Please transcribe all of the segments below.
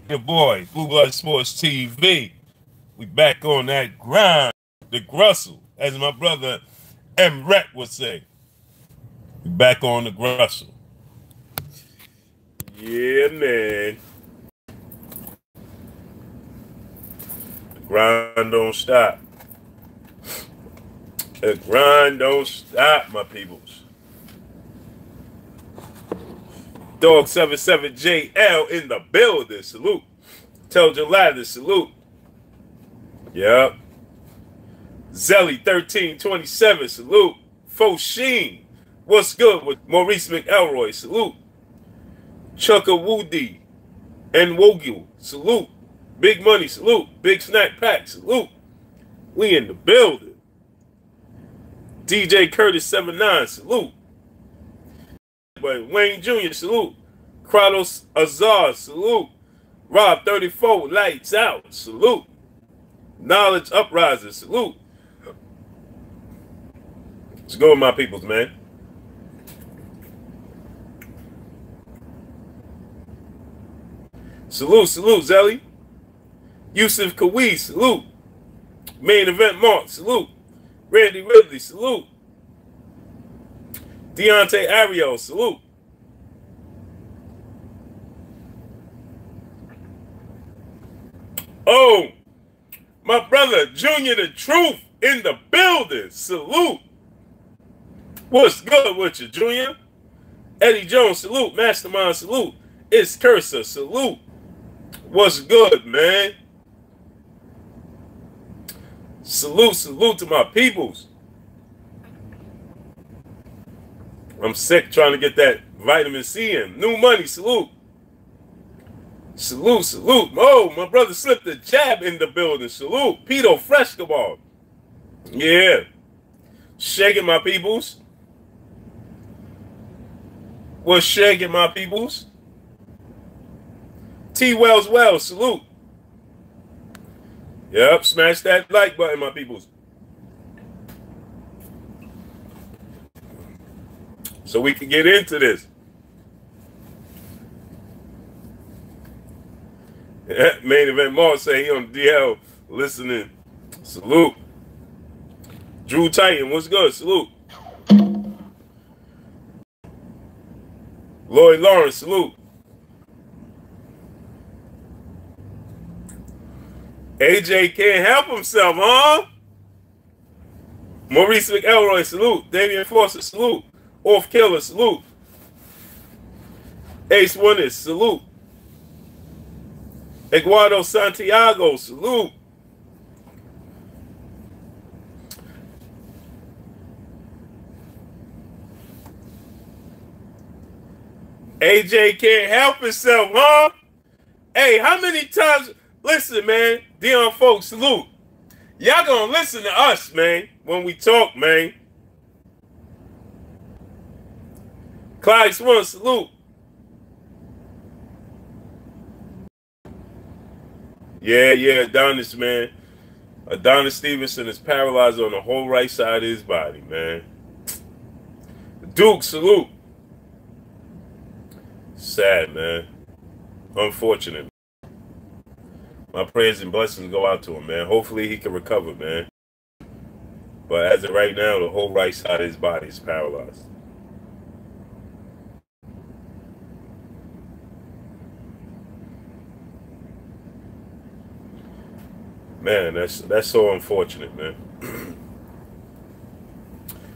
Your boy, Blue Blood Sports TV. We back on that grind, the grustle, as my brother M. Rec would say. We back on the grustle. Yeah, man. The grind don't stop. The grind don't stop, my peoples. Dog 77JL in the building. Salute. Tell Jalada, salute. Yep. Zelly 1327, salute. Fosheen, what's good with Maurice McElroy, salute. Chucka Woody and Wogil, salute. Big Money, salute. Big Snack Pack, salute. We in the building. DJ Curtis 79, salute. Wayne Jr., salute. Kratos Azar, salute. Rob 34, lights out, salute. Knowledge Uprising, salute. Let's go, my peoples, man. Salute, salute, Zelly. Yusuf Kawi, salute. Main Event Mark, salute. Randy Ridley, salute. Deontay Ariel, salute. Oh, my brother Junior the Truth in the building, salute. What's good with you, Junior? Eddie Jones, salute. Mastermind, salute. It's Cursor, salute. What's good, man? Salute, salute to my peoples. I'm sick trying to get that vitamin C in. New Money, salute. Salute, salute. Oh, my brother slipped a jab in the building. Salute. Pito Frescoball. Yeah. Shaking my peoples. What's shaking my peoples? T Wells Wells, salute. Yep, smash that like button, my peoples. So we can get into this. Main Event Mark say he on DL listening. Salute. Drew Titan, what's good? Salute. Lloyd Lawrence, salute. AJ can't help himself, huh? Maurice McElroy, salute. Damian Foster, salute. Off Killer, salute. Ace Winners, salute. Eduardo Santiago, salute. AJ can't help himself, huh? Hey, how many times? Listen, man. Dion folks, salute. Y'all gonna listen to us, man, when we talk, man. Clyde Swan, salute. Yeah, Adonis, man. Adonis Stevenson is paralyzed on the whole right side of his body, man. Duke, salute. Sad, man. Unfortunate. My prayers and blessings go out to him, man. Hopefully he can recover, man. But as of right now, the whole right side of his body is paralyzed. Man, that's so unfortunate, man.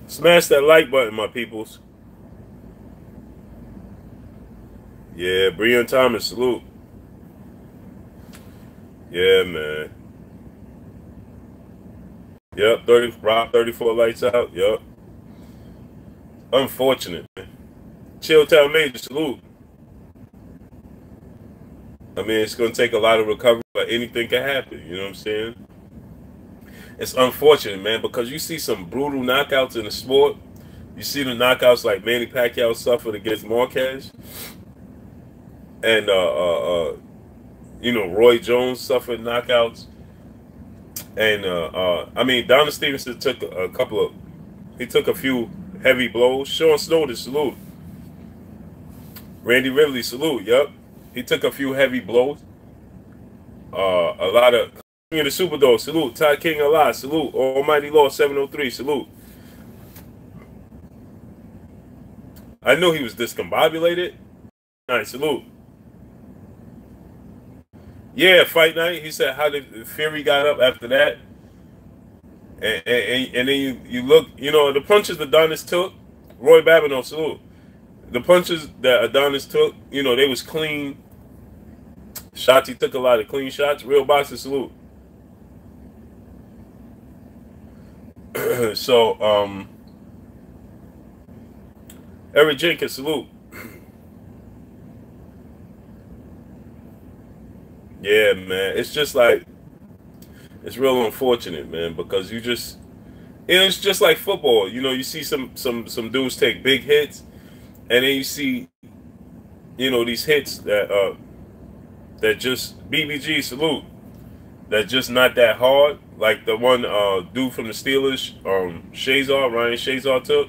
Smash that like button, my peoples. Yeah, Breon Thomas, salute. Yeah, man. Yep, Rob 34 lights out. Yep. Unfortunate, man. Chilltown Major, salute. I mean, it's going to take a lot of recovery, but anything can happen. You know what I'm saying? It's unfortunate, man, because you see some brutal knockouts in the sport. You see the knockouts like Manny Pacquiao suffered against Marquez. And, you know, Roy Jones suffered knockouts. And, I mean, Donna Stevenson took he took a few heavy blows. Sean Snowden, salute. Randy Ridley, salute, yep. He took a few heavy blows. A lot of King of the Super Dog, salute. Ty King Allah, salute. Almighty Law 703, salute. I knew he was discombobulated. All right, salute. Yeah, fight night. He said how did Fury got up after that. And then you look, you know, the punches Adonis took, Roy Babineau, salute. The punches that Adonis took, you know, they was clean shots. He took a lot of clean shots. Real boxer, salute. So, Eric Jenkins, salute. Yeah, man. It's just like, it's real unfortunate, man, because you just, it's just like football. You know, you see some dudes take big hits, and then you see, you know, these hits that just BBG, salute, that just not that hard. Like the one dude from the Steelers, Ryan Shazar took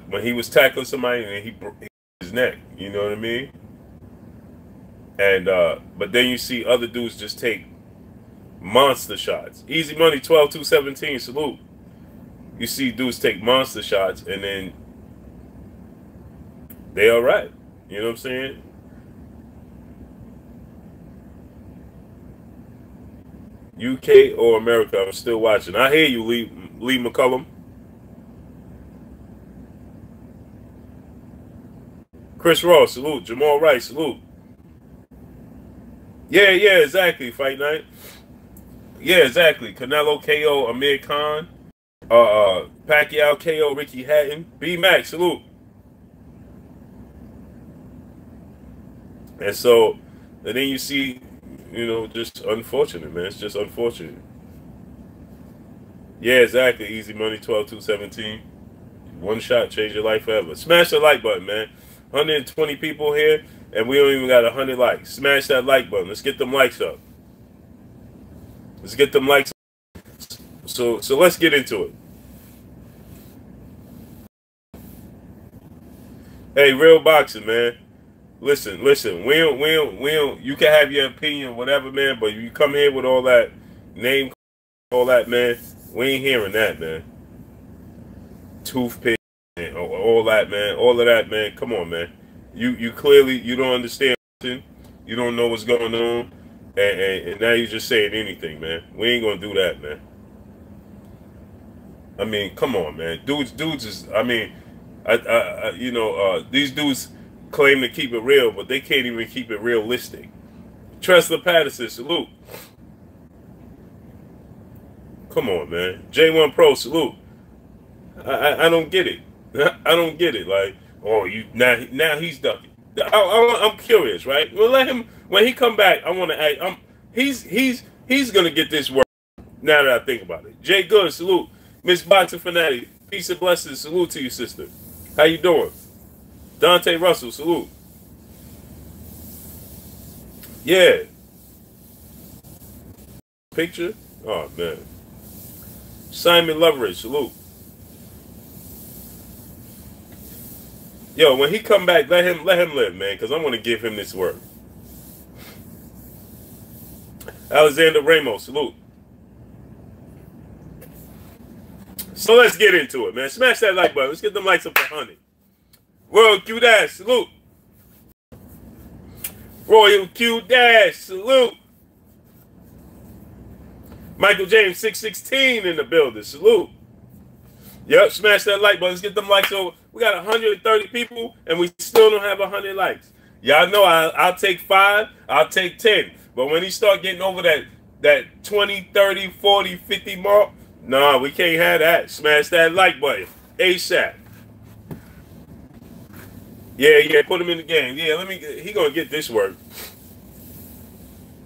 when he was tackling somebody and he broke his neck. You know what I mean? And but then you see other dudes just take monster shots. Easy Money 12-217, salute. You see dudes take monster shots and then they all right. You know what I'm saying? UK or America, I'm still watching. I hear you, Lee McCullum. Chris Ross, salute. Jamal Rice, salute. Yeah, exactly. Fight night. Yeah, exactly. Canelo KO Amir Khan. Pacquiao KO Ricky Hatton. B-Max, salute. And so, and then you see, you know, just unfortunate, man. It's just unfortunate. Yeah, exactly. Easy Money 12-217. One shot, change your life forever. Smash the like button, man. 120 people here, and we don't even got 100 likes. Smash that like button. Let's get them likes up. Let's get them likes up. So let's get into it. Hey, real boxing, man. Listen. We don't. You can have your opinion, whatever, man. But you come here with all that name, all that, man. We ain't hearing that, man. Toothpick, and all that, man. All of that, man. Come on, man. You clearly you don't understand. You don't know what's going on, and now you just saying anything, man. We ain't gonna do that, man. I mean, come on, man. Dudes is. I mean, you know, these dudes claim to keep it real, but they can't even keep it realistic. Tressler Patterson, salute. Come on, man. J1 Pro, salute. I don't get it. I don't get it. Like, oh, you now he's ducking. I'm curious, right? Well, let him when he come back. I want to ask. He's gonna get this work. Now that I think about it, Jay Good, salute. Miss Boxing Fanatic, peace and blessings, salute to you, sister. How you doing? Dante Russell, salute. Yeah. Picture? Oh, man. Simon Loveridge, salute. Yo, when he come back, let him live, man, because I'm going to give him this work. Alexander Ramos, salute. So let's get into it, man. Smash that like button. Let's get them likes up to 100. Royal Q Dash, salute. Royal Q Dash, salute. Michael James 616 in the building, salute. Yep, smash that like button. Let's get them likes over. We got 130 people, and we still don't have 100 likes. Y'all know I'll take 5, I'll take 10. But when he start getting over that 20, 30, 40, 50 mark, nah, we can't have that. Smash that like button. ASAP. Yeah, put him in the game. Yeah, he gonna get this work.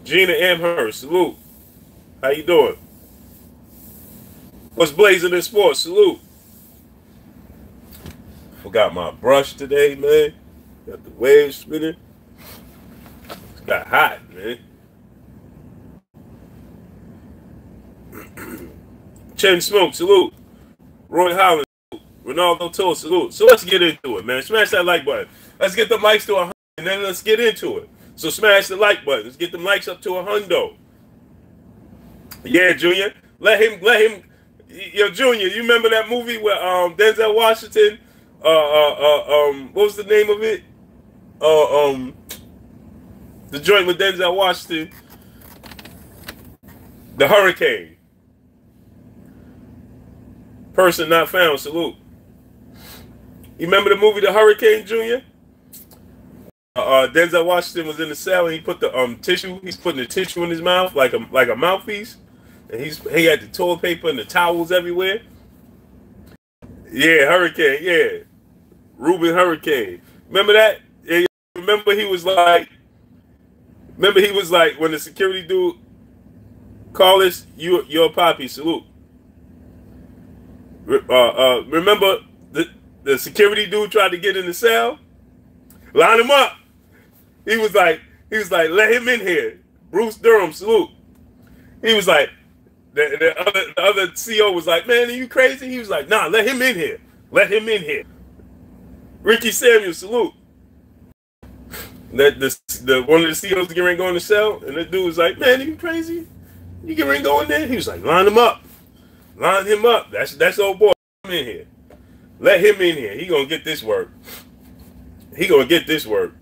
Gina Amherst, salute. How you doing? What's blazing in sports? Salute. Forgot my brush today, man. Got the waves spinning. It's got hot, man. Chen Smoke, salute. Roy Holland, salute. Ronaldo Toll, salute. So let's get into it, man. Smash that like button. Let's get the mics to 100, and then let's get into it. So smash the like button. Let's get them likes up to 100. Yeah, Junior. Let him. Yo, Junior, you remember that movie where Denzel Washington, what was the name of it? The joint with Denzel Washington, The Hurricane. Person not found. Salute. You remember the movie The Hurricane, Junior? Denzel Washington was in the cell and he put the tissue. He's putting the tissue in his mouth like a mouthpiece, and he had the toilet paper and the towels everywhere. Yeah, Hurricane. Yeah, Reuben Hurricane. Remember that? Yeah, remember he was like when the security dude called us, your poppy. Salute. Remember the security dude tried to get in the cell? Line him up. He was like, let him in here. Bruce Durham, salute. He was like, the other CO was like, man, are you crazy? He was like, nah, let him in here. Let him in here. Ricky Samuel, salute. The one of the CEOs getting ready to go in the cell, and the dude was like, man, are you crazy? You getting ready to go in there? He was like, line him up. Line him up. That's old boy. Let him in here. Let him in here. He gonna get this work. He gonna get this work.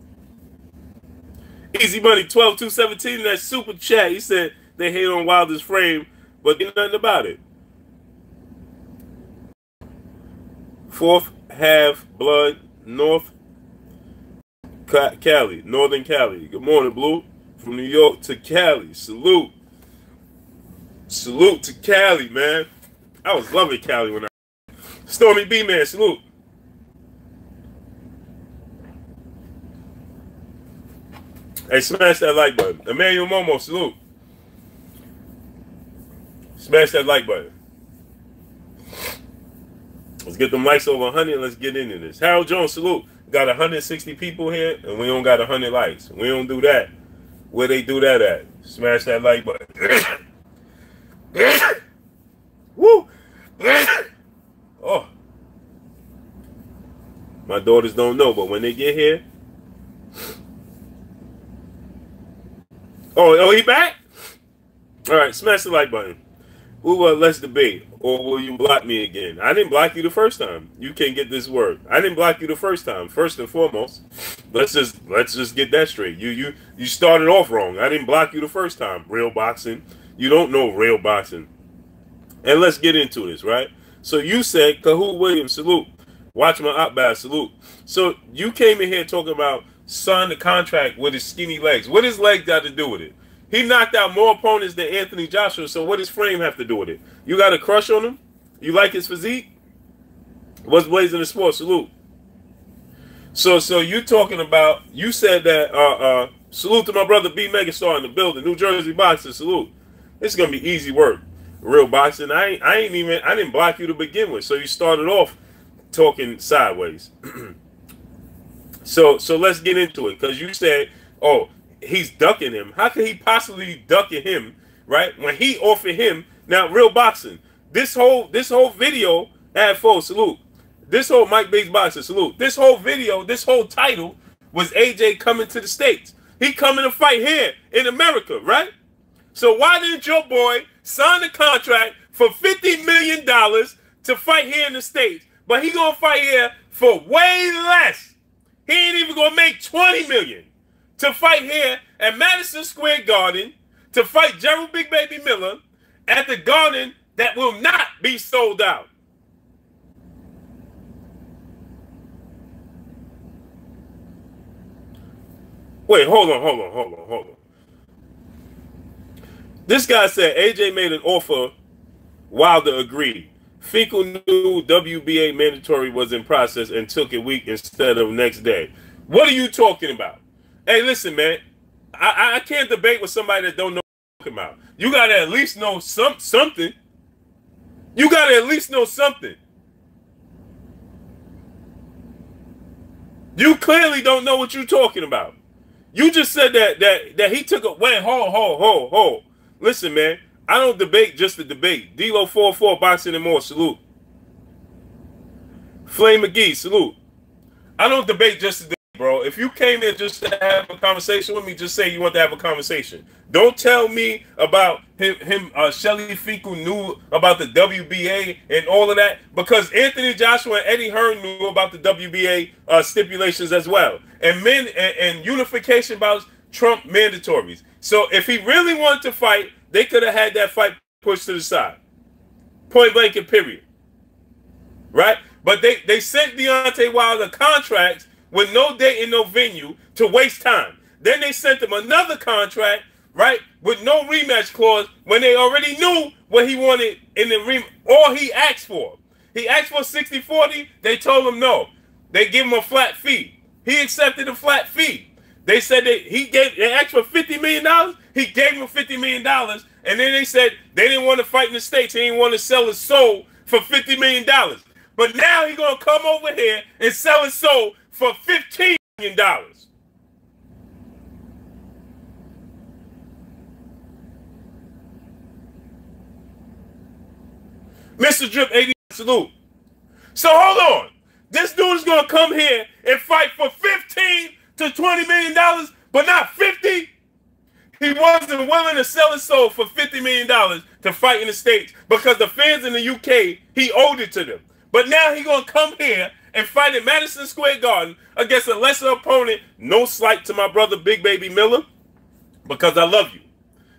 Easy Money 12217 in that super chat. He said they hate on Wilder's frame, but get nothing about it. Fourth half blood, North Cali, Northern Cali. Good morning, Blue. From New York to Cali. Salute. Salute to Cali, man. I was loving Cali when Stormy B, man, salute. Hey, smash that like button. Emmanuel Momo, salute. Smash that like button. Let's get them likes over 100 and let's get into this. Harold Jones, salute. Got 160 people here and we don't got 100 likes. We don't do that. Where they do that at? Smash that like button. Woo! Oh. My daughters don't know, but when they get here. Oh, he back? All right, smash the like button. Let's debate. Or will you block me again? I didn't block you the first time. You can't get this word. I didn't block you the first time. First and foremost, let's just get that straight. You started off wrong. I didn't block you the first time. Real boxing. You don't know real boxing. And let's get into this, right? So you said Kahoot Williams, salute. Watch my op bass, salute. So you came in here talking about signed the contract with his skinny legs. What his leg got to do with it? He knocked out more opponents than Anthony Joshua, so what does frame have to do with it? You got a crush on him? You like his physique? What's blazing the sport? Salute. So you talking about, you said that, salute to my brother B Megastar in the building, New Jersey Boxer, salute. It's going to be easy work. Real boxing. I didn't block you to begin with, so you started off talking sideways. So let's get into it, because you said, oh, he's ducking him. How could he possibly be ducking him, right? When he offered him, now real boxing. This whole video, ad full, salute. This whole Mike Bates Boxer, salute. This whole video, this whole title was AJ coming to the States. He coming to fight here in America, right? So why didn't your boy sign a contract for $50 million to fight here in the States? But he gonna fight here for way less. He ain't even gonna make $20 million to fight here at Madison Square Garden, to fight Gerald Big Baby Miller at the Garden that will not be sold out. Wait, hold on. This guy said AJ made an offer, Wilder agreed. Finkel knew WBA mandatory was in process and took a week instead of next day. What are you talking about? Hey, listen, man. I can't debate with somebody that don't know what you're talking about. You got to at least know something. You got to at least know something. You clearly don't know what you're talking about. You just said that he took a... Wait, hold. Listen, man. I don't debate just to debate. D-Lo 4-4, Boxing and More, salute. Flame McGee, salute. I don't debate just to debate, bro. if you came here just to have a conversation with me, just say you want to have a conversation. Don't tell me about Shelly Finkel knew about the WBA and all of that, because Anthony Joshua and Eddie Hearn knew about the WBA stipulations as well. And unification bouts trump mandatories. So if he really wanted to fight, they could have had that fight pushed to the side. Point blank and period. Right? But they sent Deontay Wilder contracts with no date and no venue to waste time. Then they sent him another contract, right, with no rematch clause when they already knew what he wanted in the rematch, or he asked for. He asked for 60-40. They told him no. They give him a flat fee. He accepted a flat fee. They said they asked for $50 million. He gave him $50 million. And then they said they didn't want to fight in the States. He didn't want to sell his soul for $50 million. But now he's going to come over here and sell his soul for $15 million. Mr. Drip 80, salute. So hold on. This dude is going to come here and fight for $15 to $20 million, but not 50. He wasn't willing to sell his soul for $50 million to fight in the States because the fans in the UK, he owed it to them. But now he's going to come here and fight in Madison Square Garden against a lesser opponent. No slight to my brother Big Baby Miller, because I love you.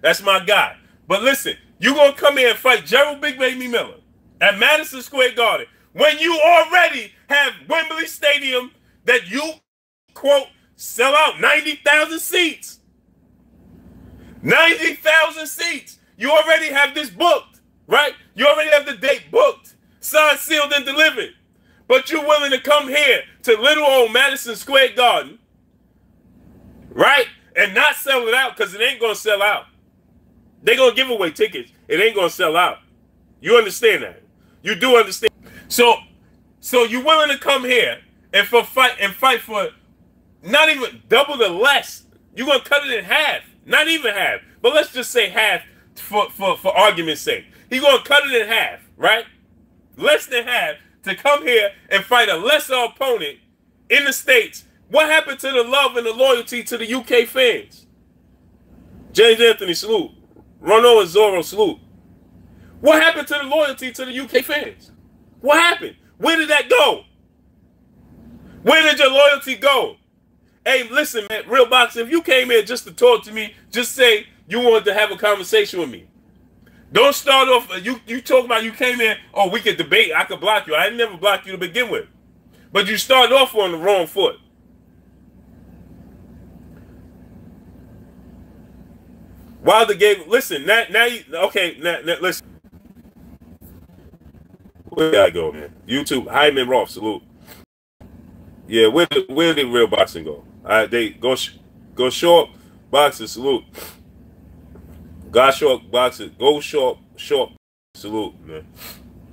That's my guy. But listen, you're going to come here and fight Gerald Big Baby Miller at Madison Square Garden when you already have Wembley Stadium that you, quote, sell out 90,000 seats. 90,000 seats. You already have this booked, right? You already have the date booked, signed, sealed, and delivered. But you're willing to come here to little old Madison Square Garden, right? And not sell it out, because it ain't going to sell out. They're going to give away tickets. It ain't going to sell out. You understand that? You do understand. So you're willing to come here and fight for not even double the less. You're going to cut it in half. Not even half. But let's just say half for argument's sake. He's going to cut it in half, right? Less than half to come here and fight a lesser opponent in the States. What happened to the love and the loyalty to the UK fans? James Anthony, salute. Rono and Zorro, salute. What happened to the loyalty to the UK fans? What happened? Where did that go? Where did your loyalty go? Hey, listen, man, Real Boxing, if you came here just to talk to me, just say you wanted to have a conversation with me. Don't start off, you talk about you came in, oh, we could debate, I could block you. I never blocked you to begin with. But you started off on the wrong foot. Wilder gave, listen, now you, okay, now listen. Where did I go, man? YouTube, Hyman Roth, salute. Yeah, where did Real Boxing go? They go short, boxing, salute. Go short, boxing, go short, salute, man.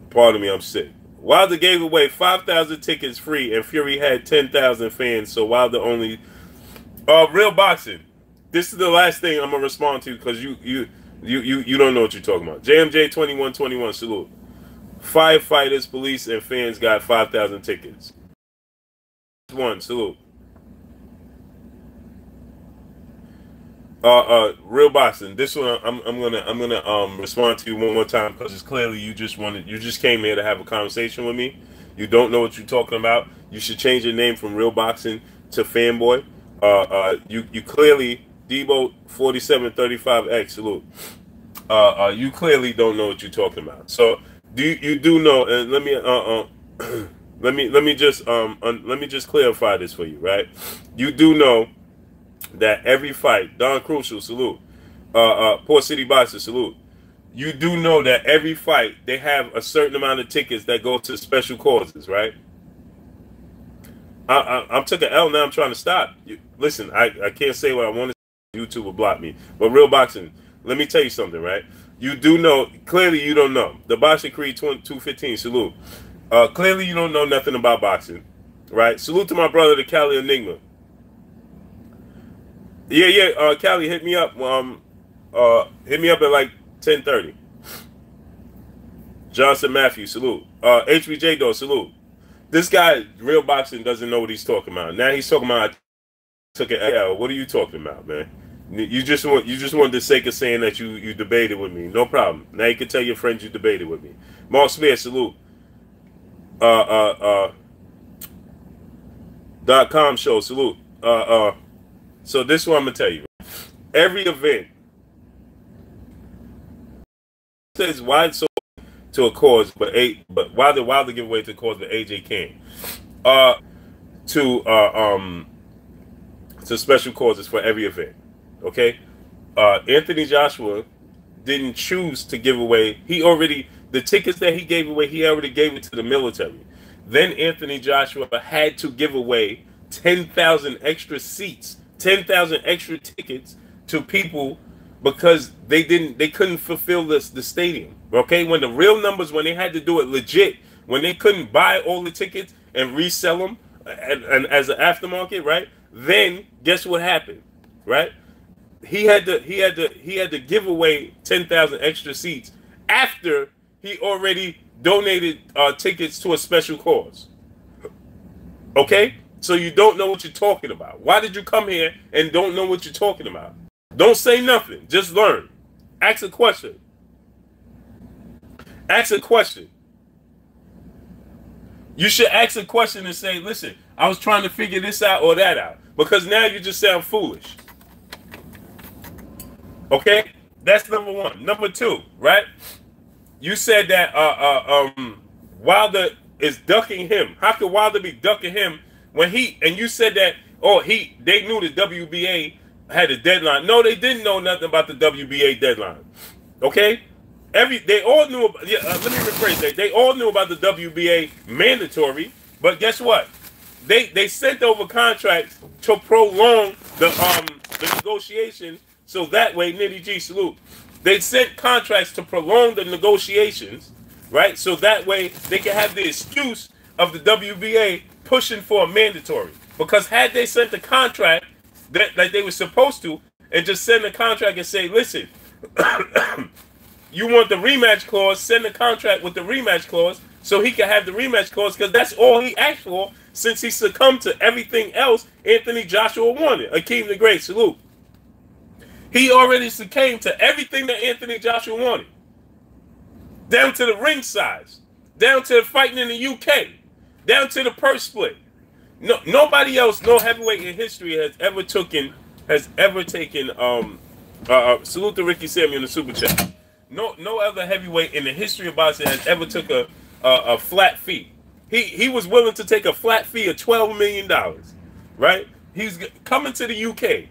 Pardon me, I'm sick. Wilder gave away 5,000 tickets free, and Fury had 10,000 fans. So Wilder only, Real Boxing. This is the last thing I'm gonna respond to because you don't know what you're talking about. JMJ 2121, salute. Firefighters, police, and fans got 5,000 tickets. One, salute. Real Boxing. This one I'm gonna respond to you one more time because it's clearly you just came here to have a conversation with me. You don't know what you're talking about. You should change your name from Real Boxing to Fanboy. You clearly Debo 4735X, salute. You clearly don't know what you're talking about. So you do know, and let me just clarify this for you, right? You do know that every fight, Don Crucial, salute. Port City Boxer, salute. You do know that every fight they have a certain amount of tickets that go to special causes, right? I took an L, now I'm trying to stop. Listen, I can't say what I want to say. YouTube will block me. But Real Boxing, let me tell you something, right? You do know, clearly you don't know. The Boxing Creed 215, salute. Clearly you don't know nothing about boxing, right? Salute to my brother, the Cali Enigma. Yeah, Cali, hit me up. Hit me up at like 10:30. Johnson Matthew, salute. HBJ, though, salute. This guy, Real Boxing, doesn't know what he's talking about. Now he's talking about took an L. What are you talking about, man? You just wanted the sake of saying that you debated with me. No problem. Now you can tell your friends you debated with me. Mark Spear, salute. .com show, salute. So this is what I'm gonna tell you. Every event says why so to a cause, but why the giveaway to a cause, but AJ can't. To special causes for every event. Okay, Anthony Joshua didn't choose to give away. The tickets that he gave away, he already gave it to the military. Then Anthony Joshua had to give away 10,000 extra seats, 10,000 extra tickets to people because they couldn't fulfill the stadium. Okay, when the real numbers, when they had to do it legit, when they couldn't buy all the tickets and resell them and as an aftermarket, right? Then guess what happened, right? He had to give away 10,000 extra seats after he already donated tickets to a special cause. Okay, so you don't know what you're talking about. Why did you come here and don't know what you're talking about? Don't say nothing. Just learn. Ask a question. Ask a question. You should ask a question and say, listen, I was trying to figure this out or that out. Because now you just sound foolish. Okay? That's number one. Number two, right? You said that Wilder is ducking him. How could Wilder be ducking him when you said that, they knew the WBA had a deadline. No, they didn't know nothing about the WBA deadline. Okay? They all knew about, let me rephrase that. They all knew about the WBA mandatory, but guess what? They sent over contracts to prolong the negotiations, so that way, Nitty G, salute. They sent contracts to prolong the negotiations, right? So that way they can have the excuse of the WBA pushing for a mandatory. Because had they sent the contract that like they were supposed to, and just send the contract and say, listen, you want the rematch clause, send the contract with the rematch clause so he can have the rematch clause, because that's all he asked for since he succumbed to everything else Anthony Joshua wanted. Akeem the Great, salute. He already succumbed to everything that Anthony Joshua wanted. Down to the ring size, down to the fighting in the UK, down to the purse split. No, nobody else, no heavyweight in history has ever taken salute to Ricky Samuel in the super chat. No other heavyweight in the history of boxing has ever took a flat fee. He was willing to take a flat fee of $12 million, right? He's coming to the UK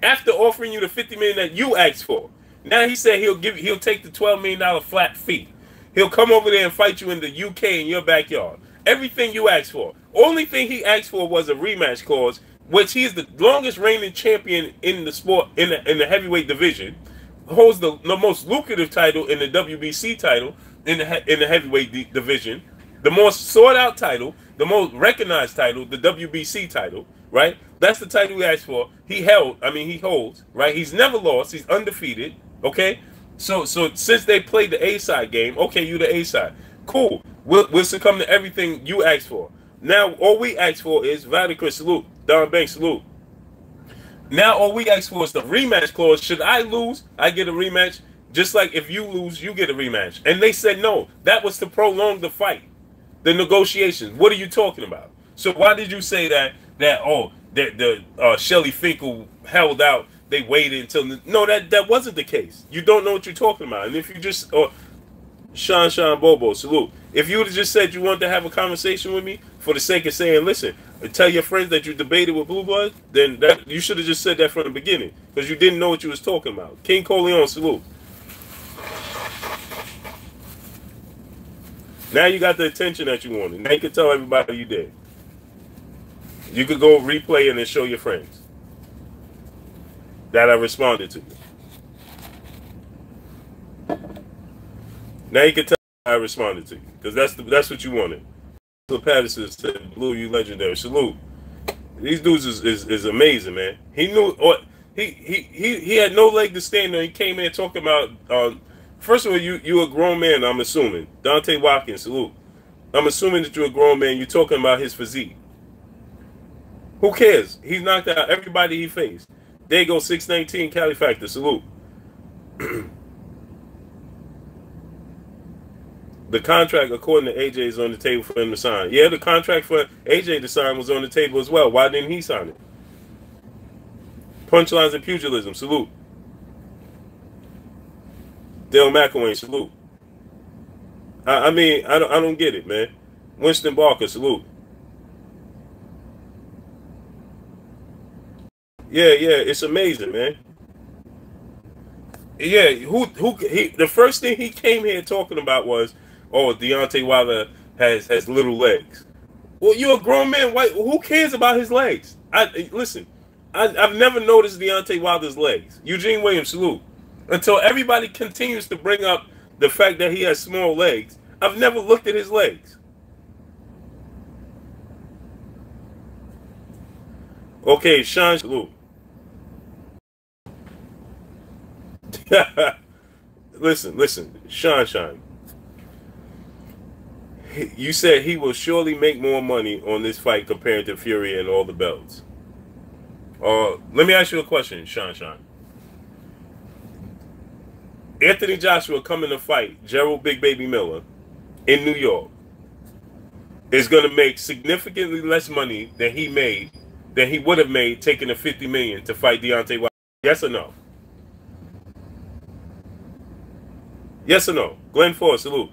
after offering you the $50 million that you asked for. Now he said he'll take the $12 million flat fee. He'll come over there and fight you in the UK in your backyard. Everything you asked for. Only thing he asked for was a rematch clause, which he's the longest reigning champion in the sport in the heavyweight division, holds the most lucrative title in the WBC title in the heavyweight division, the most sought out title, the most recognized title, the WBC title, right? That's the title he asked for. He holds, right? He's never lost. He's undefeated, okay? So since they played the A-side game, okay, you the A-side. Cool. We'll succumb to everything you asked for. Now, all we asked for is Vladimir, salute. Don Banks, salute. Now, all we asked for is the rematch clause. Should I lose, I get a rematch. Just like if you lose, you get a rematch. And they said no. That was to prolong the fight, the negotiations. What are you talking about? So why did you say that Shelly Finkel held out, they waited until... No, that wasn't the case. You don't know what you're talking about. And if you just... Sean Bobo, salute. If you would have just said you wanted to have a conversation with me for the sake of saying, listen, tell your friends that you debated with Blue Blood, then you should have just said that from the beginning, because you didn't know what you was talking about. King Coleon, salute. Now you got the attention that you wanted. Now you can tell everybody you did. You could go replay and then show your friends that I responded to you. Now you can tell I responded to you, because that's what you wanted. So Patterson said, "Blue, you legendary." Salute. These dudes is amazing, man. He knew, or he had no leg to stand on. He came in talking about. First of all, you a grown man. I'm assuming Dante Watkins. Salute. I'm assuming that you're a grown man. You're talking about his physique. Who cares? He's knocked out everybody he faced. There you go, 619 Cali Factor. Salute. The contract, according to AJ, is on the table for him to sign. Yeah, the contract for AJ to sign was on the table as well. Why didn't he sign it? Punchlines and pugilism. Salute. Dale McElwain. Salute. I mean, I don't get it, man. Winston Barker. Salute. Yeah, it's amazing, man. Yeah, the first thing he came here talking about was, oh, Deontay Wilder has little legs. Well, you're a grown man. Who cares about his legs? Listen, I've never noticed Deontay Wilder's legs. Eugene Williams, salute. Until everybody continues to bring up the fact that he has small legs, I've never looked at his legs. Okay, Sean, salute. Listen, Sean. You said he will surely make more money on this fight compared to Fury and all the belts. Let me ask you a question, Sean. Anthony Joshua coming to fight Gerald Big Baby Miller in New York is going to make significantly less money than he would have made taking the $50 million to fight Deontay Wilder. Yes or no? Yes or no? Glenn Ford, salute.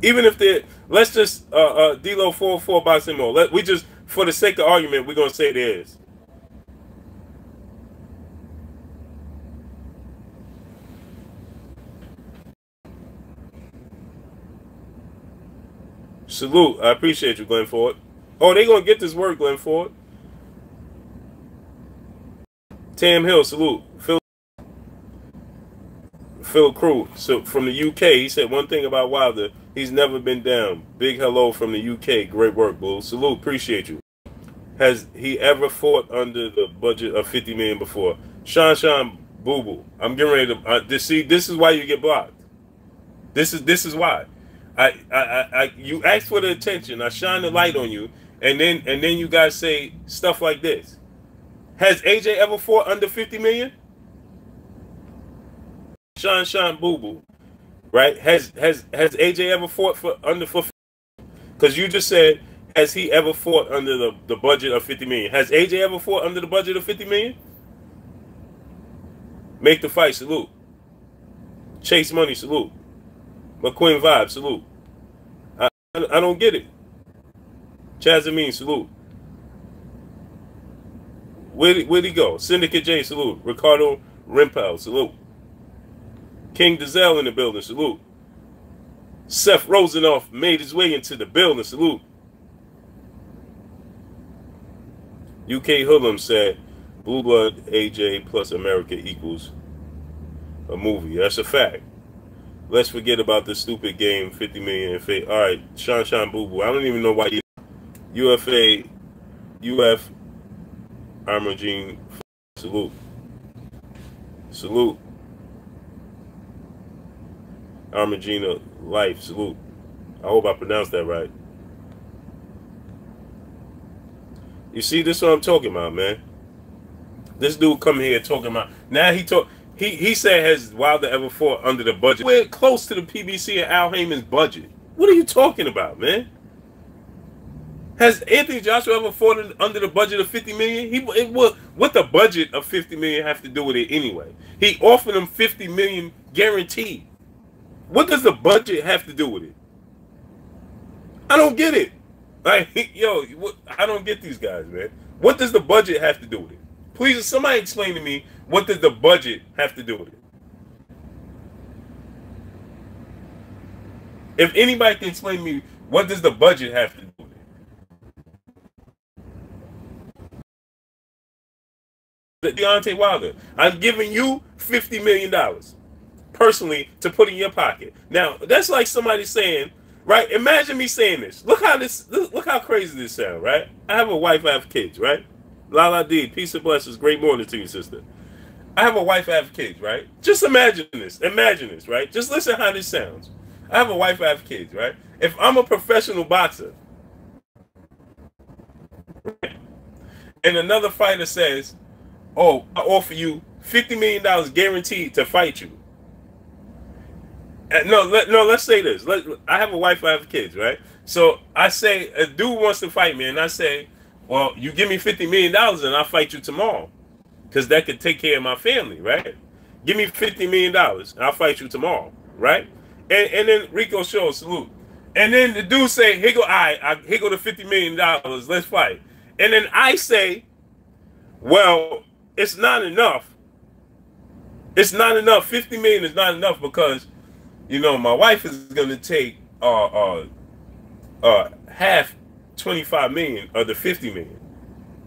Even if let's just D-Lo 4-4 boxing more. We just, for the sake of argument, we're gonna say there is. Salute. I appreciate you, Glenn Ford. Oh, they gonna get this work, Glenn Ford. Tam Hill, salute. Phil Crew, so from the UK, he said one thing about Wilder, he's never been down. Big hello from the UK. Great work, Bull. Salute, appreciate you. Has he ever fought under the budget of $50 million before? Sean Boo Boo. I'm getting ready to see. This is why you get blocked. This is why. You ask for the attention. I shine the light on you, and then you guys say stuff like this. Has AJ ever fought under $50 million? Sean Boo Boo, right? Has AJ ever fought for under for? Because you just said, has he ever fought under the budget of $50 million? Has AJ ever fought under the budget of $50 million? Make the fight, salute. Chase Money, salute. McQueen Vibe, salute. I don't get it. Chaz Amin, salute. Where'd he go? Syndicate J, salute. Ricardo Rimpel, salute. King Dizelle in the building, salute. Seth Rosenoff made his way into the building, salute. UK Hoodlum said, Blue Blood AJ plus America equals a movie. That's a fact. Let's forget about the stupid game, 50 million in fate. All right, Sean Boo Boo. I don't even know why you UF Armor Gene, salute. Salute. Armagina Life, salute. I hope I pronounced that right. You see, this is what I'm talking about, man. This dude come here talking about, now he said, has Wilder ever fought under the budget? We're close to the PBC and Al Heyman's budget. What are you talking about, man? Has Anthony Joshua ever fought under the budget of $50 million? What the budget of $50 million have to do with it anyway? He offered him $50 million guaranteed. What does the budget have to do with it? I don't get it. Like, yo, I don't get these guys, man. What does the budget have to do with it? Please, somebody explain to me, what does the budget have to do with it? If anybody can explain to me, what does the budget have to do with it? Deontay Wilder, I'm giving you $50 million. Personally, to put in your pocket. Now, that's like somebody saying, right? Imagine me saying this. Look how crazy this sounds, right? I have a wife, I have kids, right? Lala D, peace and blessings, great morning to you, sister. I have a wife, I have kids, right? Just imagine this. Imagine this, right? Just listen how this sounds. I have a wife, I have kids, right? If I'm a professional boxer, and another fighter says, "Oh, I offer you $50 million guaranteed to fight you." No, let's say this. I have a wife, I have kids, right? So I say a dude wants to fight me, and I say, "Well, you give me $50 million, and I'll fight you tomorrow, because that could take care of my family, right? Give me $50 million, and I'll fight you tomorrow, right?" And then Rico shows salute, and then the dude say, "Here go here go the $50 million. Let's fight." And then I say, "Well, it's not enough. It's not enough. 50 million is not enough because, you know, my wife is going to take half 25 million of the 50 million.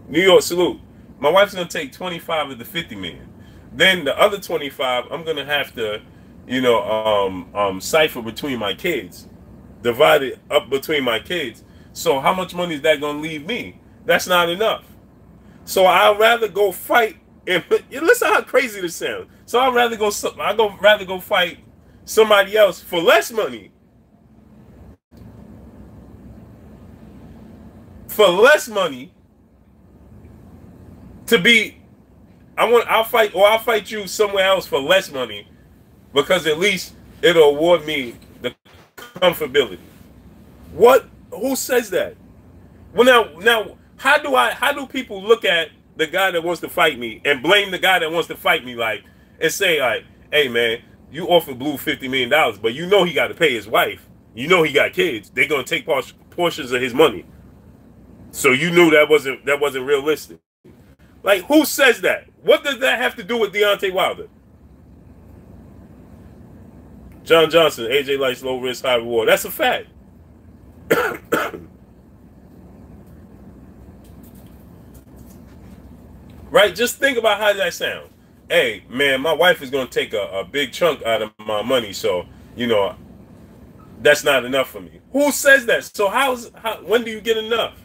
New York salute. My wife's going to take 25 of the 50 million. Then the other 25, I'm going to have to, you know, cipher between my kids, divide it up between my kids. So how much money is that going to leave me? That's not enough. So I'd rather go fight. And listen how crazy this sounds. So I'd rather go fight somebody else for less money. For less money to be, I'll fight you somewhere else for less money, because at least it'll award me the comfortability. What? Who says that? Well, now, how do people look at the guy that wants to fight me and blame the guy that wants to fight me, like, and say, like, "Hey man, you offered Blue $50 million, but you know he got to pay his wife. You know he got kids. They're gonna take portions of his money. So you knew that wasn't realistic." Like, who says that? What does that have to do with Deontay Wilder? John Johnson, AJ likes low risk, high reward. That's a fact. Right? Just think about how that sounds. Hey, man, my wife is going to take a big chunk out of my money, so, you know, that's not enough for me. Who says that? So when do you get enough?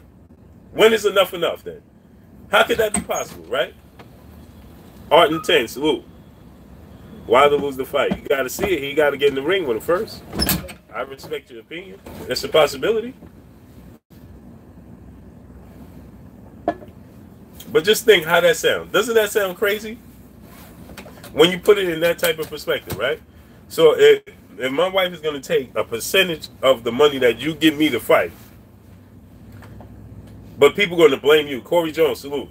When is enough then? How could that be possible, right? Art and 10, salute. Wilder lose the fight. You got to see it. He got to get in the ring with him first. I respect your opinion. It's a possibility. But just think how that sounds. Doesn't that sound crazy? When you put it in that type of perspective, right? So if my wife is going to take a percentage of the money that you give me to fight, but people going to blame you, Corey Jones, salute.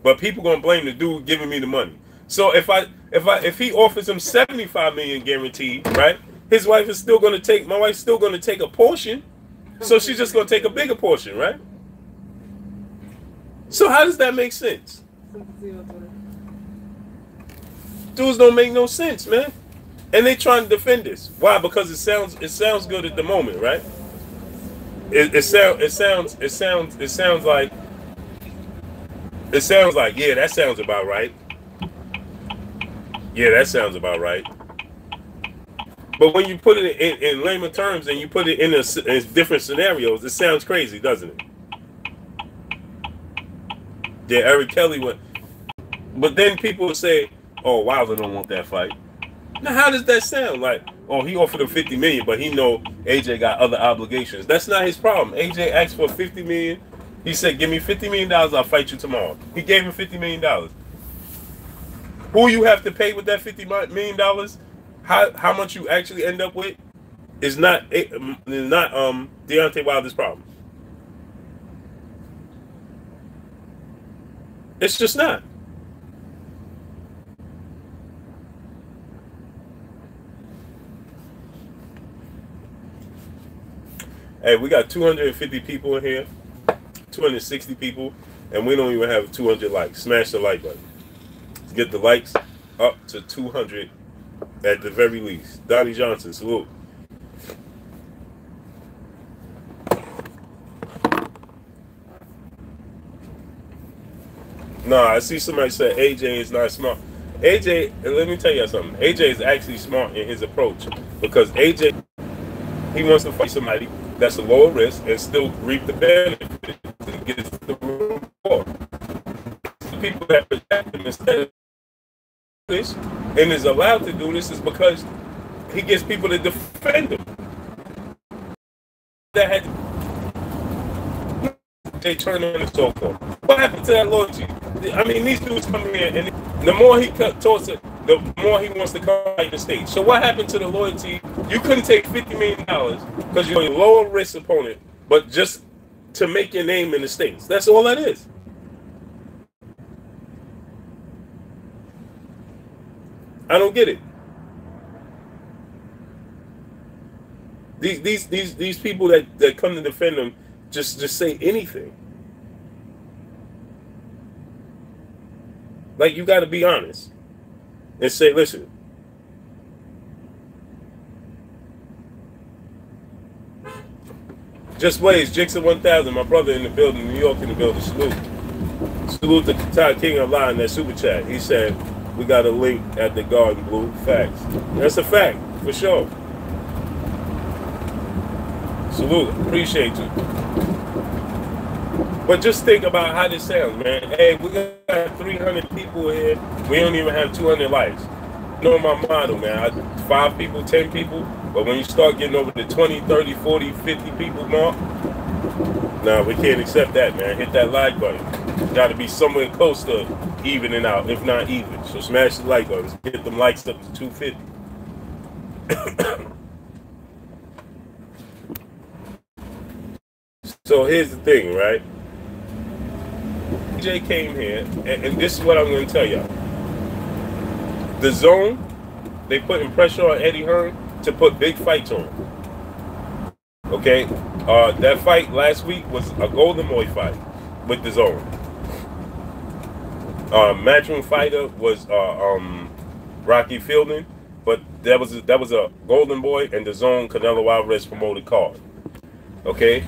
But people going to blame the dude giving me the money. So if he offers him 75 million guaranteed, right? His wife is still going to take. My wife's still going to take a portion, so she's just going to take a bigger portion, right? So how does that make sense? Dudes don't make no sense, man. And they trying to defend this. Why? Because it sounds good at the moment, right? It sounds like, yeah, that sounds about right. Yeah, that sounds about right. But when you put it in layman terms and you put it in different scenarios, it sounds crazy, doesn't it? Yeah, Eric Kelly went. But then people would say, "Oh, Wilder don't want that fight." Now, how does that sound? Like, oh, he offered him 50 million, but he know AJ got other obligations. That's not his problem. AJ asked for 50 million. He said, "Give me $50 million, I'll fight you tomorrow." He gave him $50 million. Who you have to pay with that $50 million? How much you actually end up with is not Deontay Wilder's problem. It's just not. Hey, we got 250 people in here, 260 people, and we don't even have 200 likes. Smash the like button. Let's get the likes up to 200 at the very least. Donnie Johnson, salute. Nah, I see somebody say AJ is not smart. AJ, let me tell you something. AJ is actually smart in his approach, because AJ, he wants to fight somebody that's a lower risk and still reap the benefit to get the room for. People that protect him instead this and is allowed to do this is because he gets people to defend him. That had they turn on the so-called. What happened to that loyalty? I mean, these dudes come in, and the more he talks it, the more he wants to come back to the stage. So what happened to the loyalty? You couldn't take $50 million because you're a lower risk opponent, but just to make your name in the States. That's all that is. I don't get it. These people that come to defend them just say anything. Like, you got to be honest and say, listen, Just Blaze, Jixon 1000, my brother in the building, New York in the building, salute. Salute to Ty King Allah in that super chat. He said, we got a link at the Garden Blue. Facts. That's a fact, for sure. Salute, appreciate you. But just think about how this sounds, man. Hey, we got 300 people here. We don't even have 200 likes. You know my motto, man. 5 people, 10 people. But when you start getting over the 20, 30, 40, 50 people mark, nah, we can't accept that, man. Hit that like button. Got to be somewhere close to evening out, if not even. So smash the like button. Get them likes up to 250. So here's the thing, right? DJ came here, and this is what I'm going to tell y'all. The Zone, they putting pressure on Eddie Hearn to put big fights on. Okay? That fight last week was a Golden Boy fight with The Zone. Matchroom fighter was Rocky Fielding, but that was a Golden Boy and The Zone Canelo Alvarez promoted card. Okay?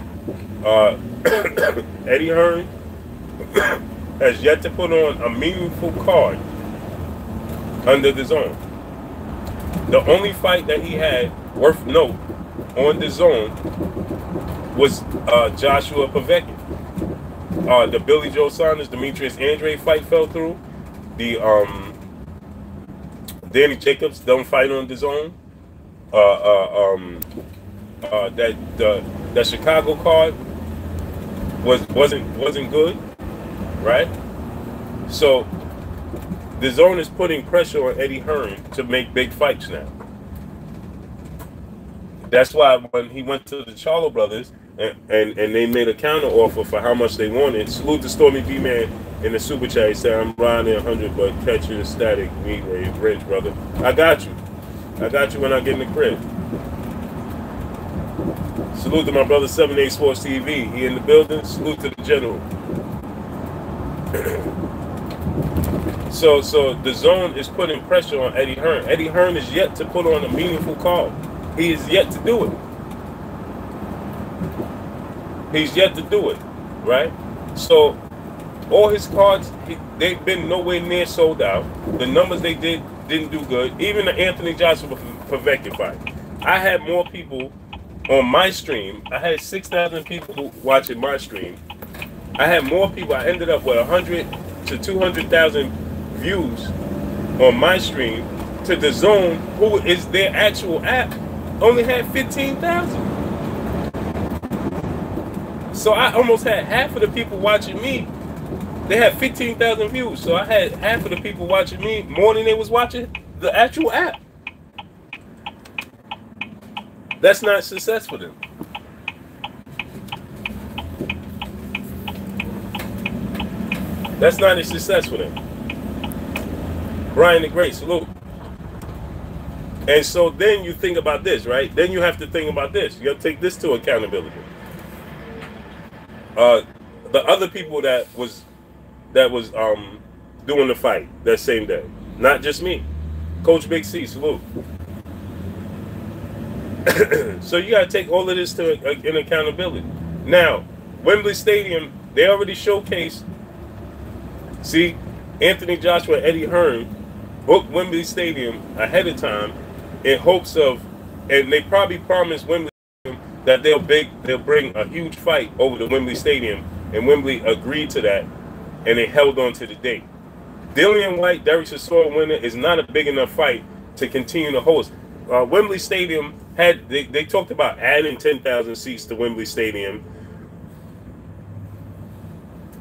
Eddie Hearn has yet to put on a meaningful card under The Zone. The only fight that he had worth note on The Zone was Joshua Povetkin. The Billy Joe Saunders, Demetrius Andrade fight fell through. The Danny Jacobs don't fight on The Zone. That Chicago card wasn't good, right? So The Zone is putting pressure on Eddie Hearn to make big fights now. That's why when he went to the Charlo brothers and they made a counter offer for how much they wanted. Salute to Stormy B Man in the super chat. He said, I'm riding 100, but catching the static meat range, brother. I got you. I got you when I get in the crib. Salute to my brother 78 Sports TV. He in the building. Salute to the general. So The Zone is putting pressure on Eddie Hearn. Eddie Hearn is yet to put on a meaningful card. He is yet to do it. He's yet to do it, right? So all his cards, they've been nowhere near sold out. The numbers they didn't do good. Even the Anthony Joshua Povetkin fight. I had more people on my stream. I had 6,000 people watching my stream. I had more people. I ended up with 100 to 200,000 views on my stream. To The Zone, who is their actual app, only had 15,000. So I almost had half of the people watching me. They had 15,000 views. So I had half of the people watching me more than they was watching the actual app. That's not success for them. That's not a success for them. Brian the Great, salute. And so then you think about this, right? Then you have to think about this. You have to take this to accountability. The other people that was doing the fight that same day, not just me. Coach Big C, salute. So you got to take all of this in accountability. Now, Wembley Stadium, they already showcased. See, Anthony Joshua, Eddie Hearn booked Wembley Stadium ahead of time in hopes of, and they probably promised Wembley Stadium that they'll bring a huge fight over to Wembley Stadium, and Wembley agreed to that, and they held on to the date. Dillian White, Derek Chisora winner is not a big enough fight to continue to host. Wembley Stadium had, they talked about adding 10,000 seats to Wembley Stadium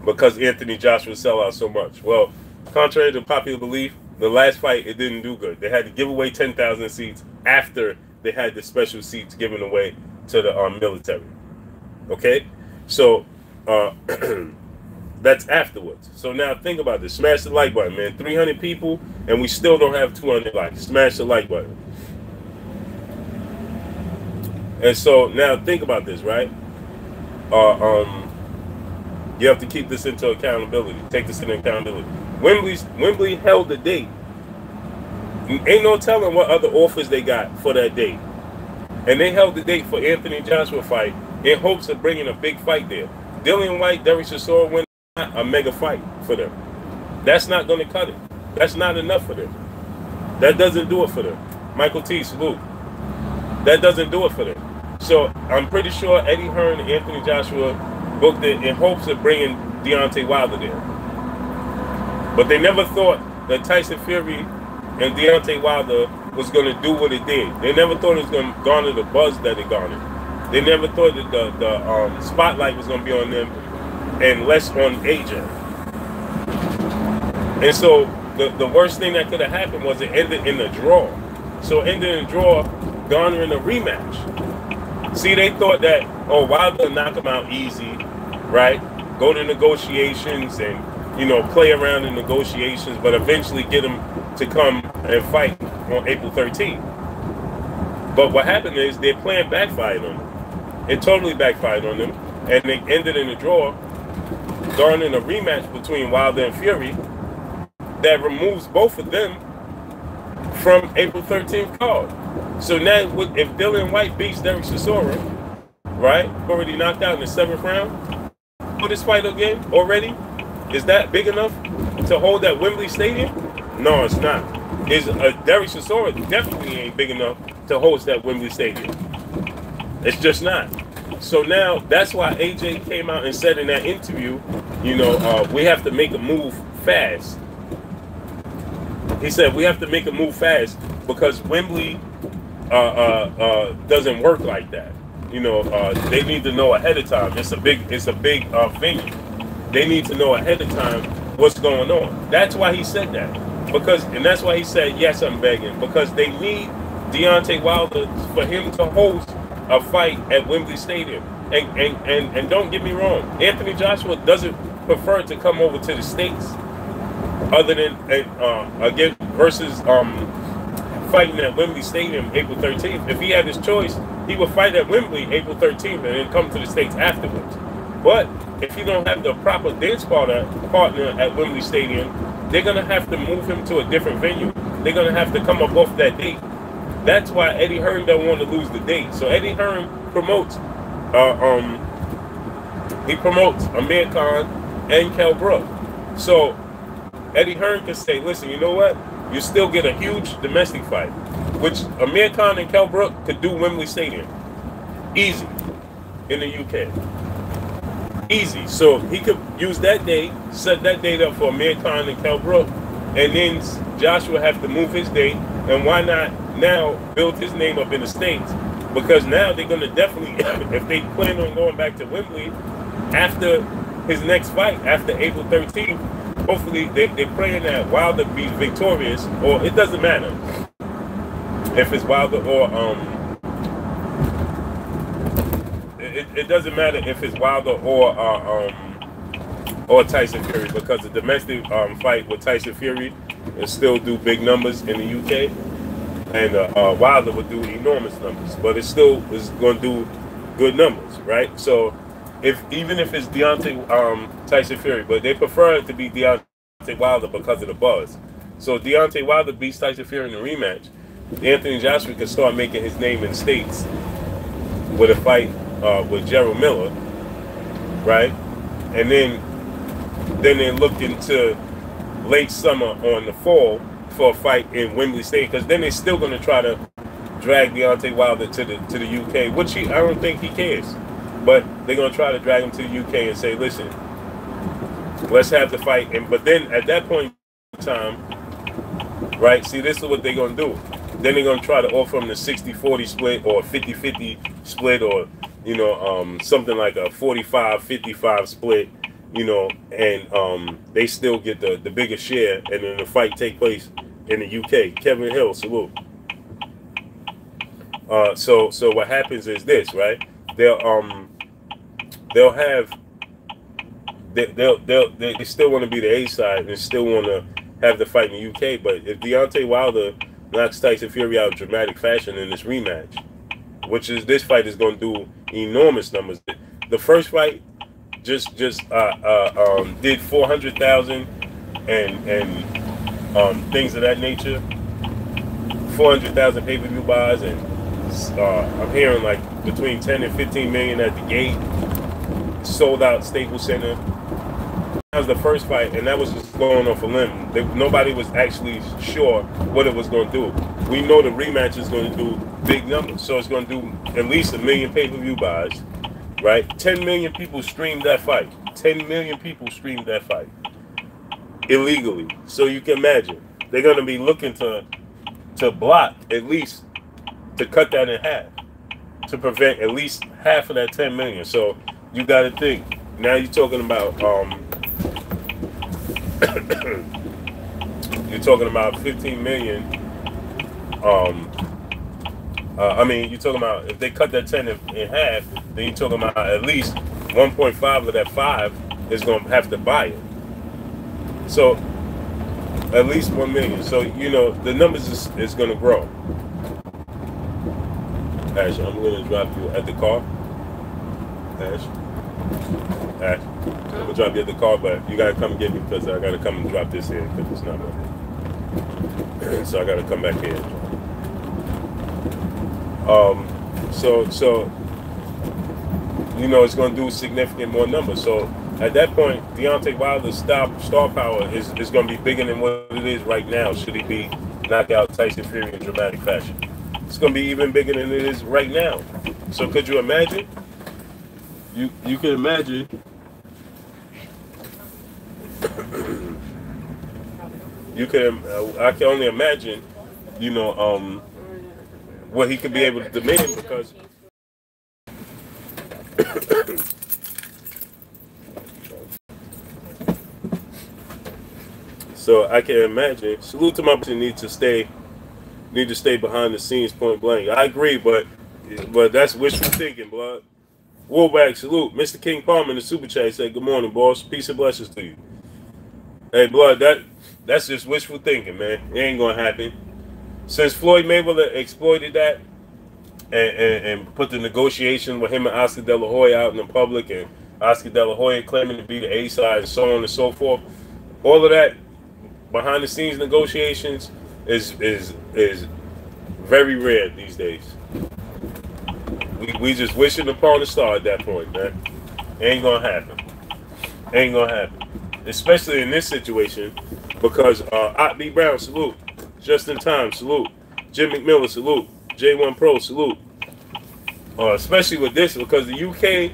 because Anthony Joshua sell out so much. Well, contrary to popular belief, the last fight, it didn't do good. They had to give away 10,000 seats after they had the special seats given away to the military. Okay? So, that's afterwards. So now think about this. Smash the like button, man. 300 people, and we still don't have 200 likes. Smash the like button. And so now think about this, right? You have to keep this into accountability. Take this into accountability. Wembley held the date. Ain't no telling what other offers they got for that date. And they held the date for Anthony Joshua fight in hopes of bringing a big fight there. Dillian White, Derek Chisora win a mega fight for them. That's not going to cut it. That's not enough for them. That doesn't do it for them. Michael T. Salute. That doesn't do it for them. So I'm pretty sure Eddie Hearn and Anthony Joshua booked it in hopes of bringing Deontay Wilder there. But they never thought that Tyson Fury and Deontay Wilder was going to do what it did. They never thought it was going to garner the buzz that it garnered. They never thought that the spotlight was going to be on them and less on AJ. And so the worst thing that could have happened was it ended in a draw. So it ended in a draw, garnering a rematch. See, they thought that, oh, Wilder knock him out easy, right? Go to negotiations and, you know, play around in negotiations, but eventually get him to come and fight on April 13th. But what happened is their plan backfired on them. It totally backfired on them, and they ended in a draw, garnering a rematch between Wilder and Fury that removes both of them from April 13th card. So now, if Dillian White beats Derek Chisora, right, already knocked out in the 7th round, for this fight again already, is that big enough to hold at Wembley Stadium? No, it's not. Derek Chisora definitely ain't big enough to host at Wembley Stadium. It's just not. So now, that's why AJ came out and said in that interview, you know, we have to make a move fast. He said we have to make a move fast because Wembley doesn't work like that. You know, they need to know ahead of time. It's a big venue. They need to know ahead of time what's going on. That's why he said that. And that's why he said, yes, I'm begging, because they need Deontay Wilder for him to host a fight at Wembley Stadium. And don't get me wrong, Anthony Joshua doesn't prefer to come over to the States other than again versus fighting at Wembley Stadium April 13th. If he had his choice, he would fight at Wembley April 13th and then come to the States afterwards. But if you don't have the proper dance partner at Wembley Stadium, they're going to have to move him to a different venue. They're going to have to come up off that date. That's why Eddie Hearn don't want to lose the date. So Eddie Hearn promotes Amir Khan and Kell Brook. So Eddie Hearn can say, listen, you know what? You still get a huge domestic fight, which Amir Khan and Kell Brook could do Wembley Stadium. Easy. In the UK. Easy. So he could use that date, set that date up for Amir Khan and Kell Brook, and then Joshua have to move his date. And why not now build his name up in the States? Because now they're going to definitely, if they plan on going back to Wembley after his next fight, after April 13th, hopefully they're praying that Wilder be victorious, or it doesn't matter if it's Wilder or it doesn't matter if it's Wilder or Tyson Fury, because the domestic fight with Tyson Fury will still do big numbers in the UK, and Wilder would do enormous numbers, but it still is going to do good numbers, right? So even if it's Tyson Fury, but they prefer it to be Deontay Wilder because of the buzz. So Deontay Wilder beats Tyson Fury in the rematch. Anthony Joshua can start making his name in the States with a fight with Gerald Miller, right? And then they look into late summer on the fall for a fight in Wembley Stadium, because then they're still going to try to drag Deontay Wilder to the UK, which I don't think he cares. But they're going to try to drag him to the UK and say, listen, let's have the fight. But then at that point, time, right? See, this is what they're going to do. Then they're going to try to offer him the 60-40 split or 50-50 split, or, you know, something like a 45-55 split, you know, and they still get the bigger share, and then the fight take place in the UK. Kevin Hill, salute. So what happens is this, right? They still want to be the A side and still want to have the fight in the UK. But if Deontay Wilder knocks Tyson Fury out in dramatic fashion in this rematch, which is this fight is going to do enormous numbers. The first fight just did 400,000 and things of that nature. 400,000 pay-per-view buys, and I'm hearing like between 10 and 15 million at the gate. Sold out Staples Center. That was the first fight, and that was just going off a limb. Nobody was actually sure what it was going to do. We know the rematch is going to do big numbers, so it's going to do at least 1 million pay-per-view buys, right? 10 million people streamed that fight. 10 million people streamed that fight illegally. So you can imagine they're going to be looking to block, at least to cut that in half, to prevent at least half of that 10 million. So you got to think. Now you're talking about you're talking about 15 million. I mean, you're talking about if they cut that 10 in half, then you're talking about at least 1.5 of that 5 is going to have to buy it. So at least 1 million. So you know the numbers is going to grow. Ash, I'm going to drop you at the car. Ash, I'm going to drop you at the car, but you got to come and get me because I got to come and drop this in because it's not working. So I got to come back here. So you know it's going to do significant more numbers. So at that point, Deontay Wilder's star power is going to be bigger than what it is right now. Should he be knock out Tyson Fury in dramatic fashion? It's going to be even bigger than it is right now. So could you imagine? You can imagine. I can only imagine, you know, what he could be able to demand, because so I can imagine. Salute to my person need to stay behind the scenes, point blank. I agree, but that's wishful thinking, blood. Wolbag, salute. Mr. King Palmer in the super chat said, "Good morning, boss. Peace and blessings to you." Hey, blood, that's just wishful thinking, man. It ain't gonna happen. Since Floyd Mayweather exploited that and put the negotiation with him and Oscar De La Hoya out in the public, and Oscar De La Hoya claiming to be the A side and so on and so forth, all of that behind the scenes negotiations is very rare these days. We just wishing upon a star at that point, man. Ain't gonna happen. Ain't gonna happen. Especially in this situation, because B Brown, salute. Just in time, salute. Jim McMillan, salute. J1 Pro, salute. Especially with this, because the UK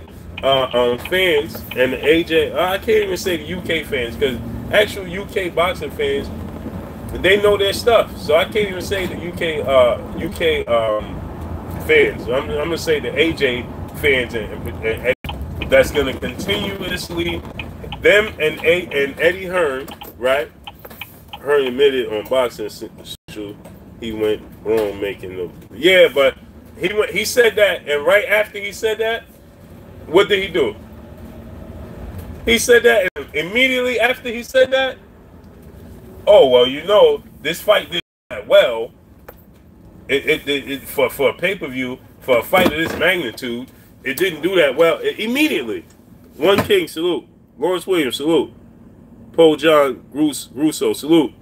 fans and the AJ, I can't even say the UK fans, because actual UK boxing fans, they know their stuff. So I can't even say the UK fans. I'm gonna say the AJ fans, and that's gonna continuously them and Eddie Hearn, right? Hearn admitted on Boxing Central he went wrong making the but he said that, and right after he said that, what did he do? He said that, and immediately after he said that, oh well, you know, this fight did that well. It for a pay-per-view, for a fight of this magnitude, it didn't do that well. Immediately. One King, salute. Lawrence Williams, salute. Paul John Russo, salute.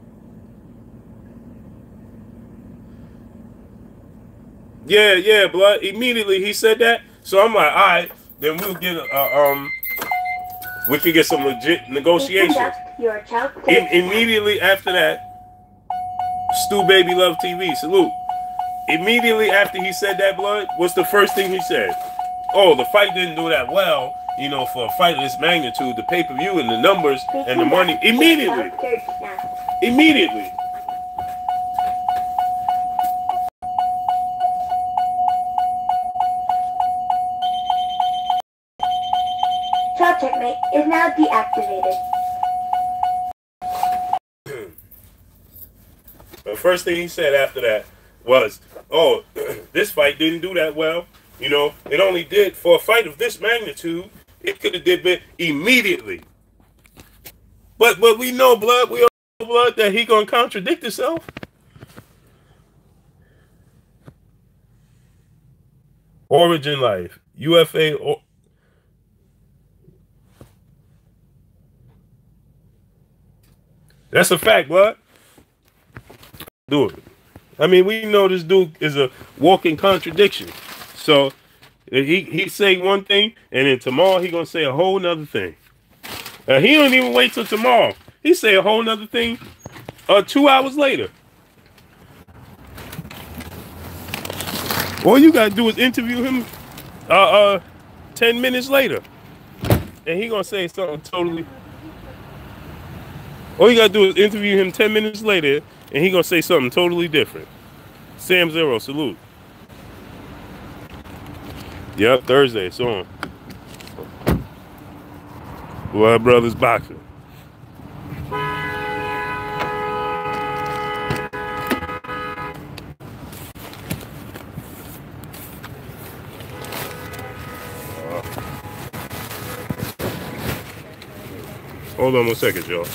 Yeah, blood. Immediately he said that. So I'm like, all right, then we'll get we could get some legit negotiations. Immediately after that, Stu Baby Love TV, salute. Immediately after he said that, blood, what's the first thing he said? oh, the fight didn't do that well, you know, for a fight of this magnitude, the pay-per-view and the numbers and the money, immediately. Immediately. Child checkmate is now deactivated. The first thing he said after that was, oh, this fight didn't do that well. You know, it only did for a fight of this magnitude, it could have did it immediately. But we know, we all know, blood, that he gonna contradict himself. Origin Life, UFA. That's a fact, blood. Do it. I mean, we know this dude is a walking contradiction. So he say one thing, and then tomorrow he gonna say a whole nother thing. He don't even wait till tomorrow. He say a whole nother thing 2 hours later. All you gotta do is interview him 10 minutes later, and he gonna say something totally. All you gotta do is interview him 10 minutes later, and he gonna say something totally different. Sam Zero, salute. Yep, Thursday, it's on. Blood Brothers Boxing. Hold on 1 second, y'all.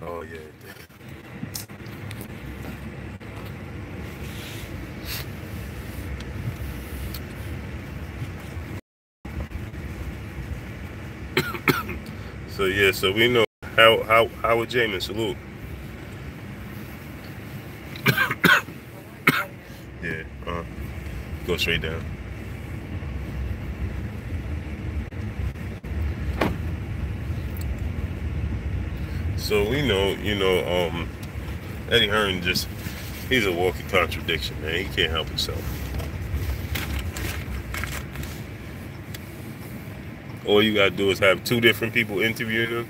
Oh yeah. So yeah, so we know Howard Jamin, salute. Yeah, go straight down. So we know, you know, Eddie Hearn he's a walking contradiction, man. He can't help himself. All you gotta do is have two different people interviewing him.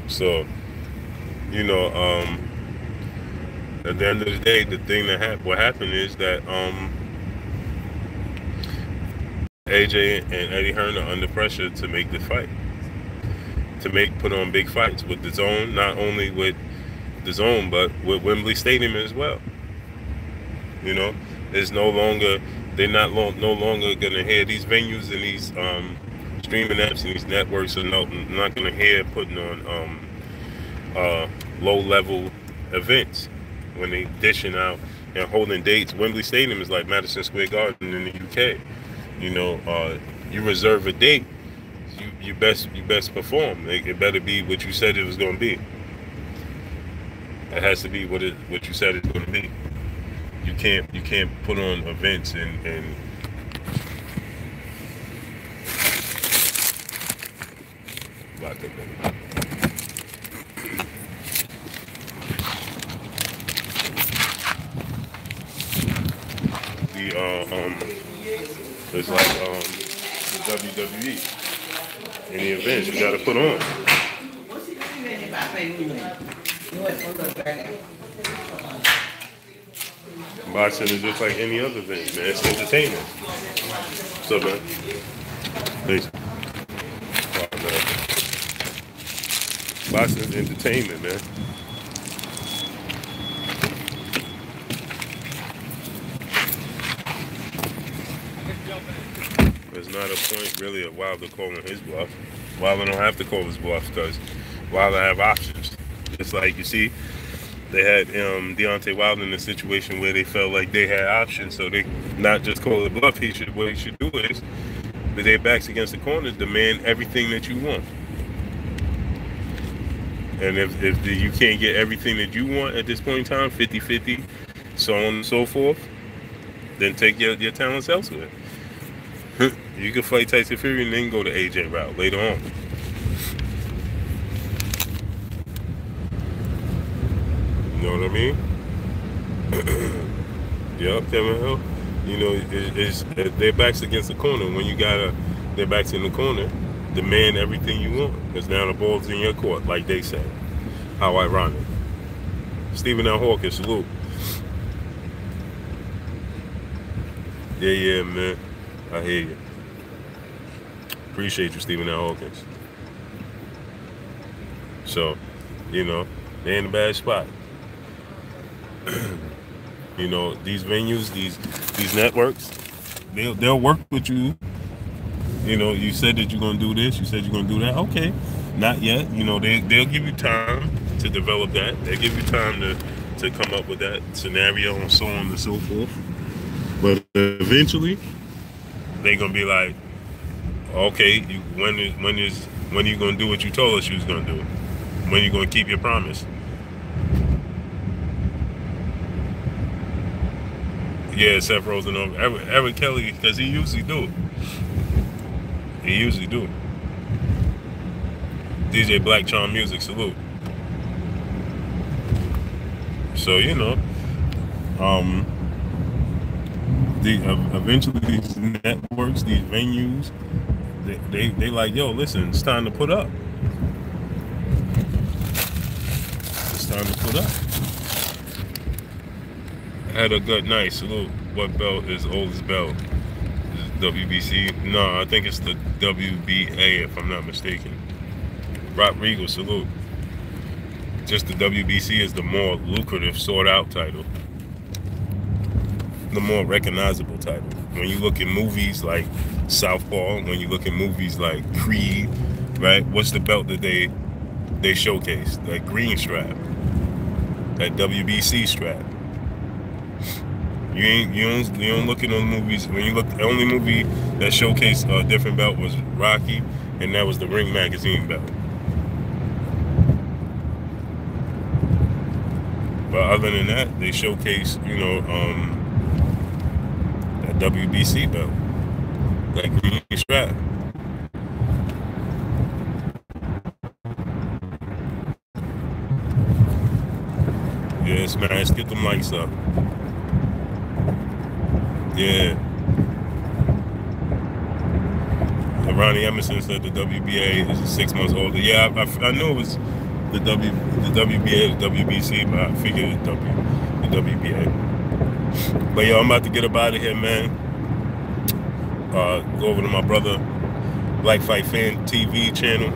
So, you know, at the end of the day, the thing that what happened is that AJ and Eddie Hearn are under pressure to make the fight, to put on big fights with the Zone, not only with the Zone, but with Wembley Stadium as well. You know, it's no longer, no longer gonna hear these venues and these streaming apps and these networks are not gonna hear putting on low-level events when they dishing out and holding dates. Wembley Stadium is like Madison Square Garden in the UK. You know, you reserve a date, you best perform. It better be what you said it was going to be. It has to be what you said it's going to be. You can't put on events and it's like the WWE. Any events you got to put on. Boxing is just like any other thing, man. It's entertainment. What's up, man? Peace. Boxing entertainment, man. There's not a point really of Wilder calling his bluff. Wilder don't have to call his bluff because Wilder have options. It's like, you see, they had Deontay Wilder in a situation where they felt like they had options, so they not just call it bluff. What he should do is, with their backs against the corners, demand everything that you want. And if you can't get everything that you want at this point in time, 50-50, so on and so forth, then take your talents elsewhere. You can fight Tyson Fury and then go to AJ route later on. You know what I mean? Yup, Kevin Hill. You know, it's their backs against the corner. When you got their backs in the corner, demand everything you want. Because now the ball's in your court, like they say. How ironic. Stephen L. Hawkins, salute. Yeah, man. I hear you. Appreciate you, Stephen L. Hawkins. So, you know, they're in a bad spot. You know, these venues, these networks, they'll work with you. You know, you said that you're gonna do this, you said you're gonna do that. Okay, not yet. You know, they'll give you time to develop that. They'll give you time to come up with that scenario and so on and so forth. But eventually, they're gonna be like, okay, when are you gonna do what you told us you was gonna do? When are you gonna keep your promise? Yeah, Seth Rosen over Eric Kelly, because he usually do. He usually do. DJ Black Charm Music, salute. So, you know, eventually these networks, these venues, they like, yo, listen, it's time to put up. It's time to put up. Had a good night, salute. What belt is oldest belt? Is WBC? No, I think it's the WBA, if I'm not mistaken. Rock Regal, salute. Just the WBC is the more lucrative, sought-out title. The more recognizable title. When you look at movies like Southpaw, when you look at movies like Creed, right? What's the belt that they showcase? That green strap. That WBC strap. You don't look at those movies. When you look, the only movie that showcased a different belt was Rocky, and that was the Ring Magazine belt. But other than that, they showcase, you know, that WBC belt, that green strap. Yeah, smash, get them lights up. Yeah. Ronnie Emerson said the WBA is 6 months older. Yeah, I knew it was the WBA, the WBC, but I figured it was the WBA. But yo, I'm about to get up out of here, man. Go over to my brother Black Fight Fan TV channel.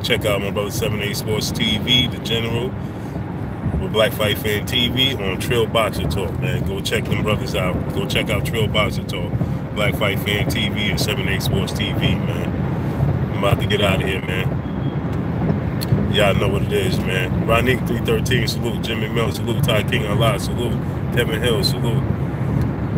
Check out my brother 78 Sports TV, the General, with Black Fight Fan TV on Trill Boxer Talk, man. Go check them brothers out. Go check out Trill Boxer Talk, Black Fight Fan TV, and 78 Sports TV, man. I'm about to get out of here, man. Y'all know what it is, man. Ronique 313, salute. Jimmy Miller, salute. Ty King Allah, salute. Kevin Hill, salute.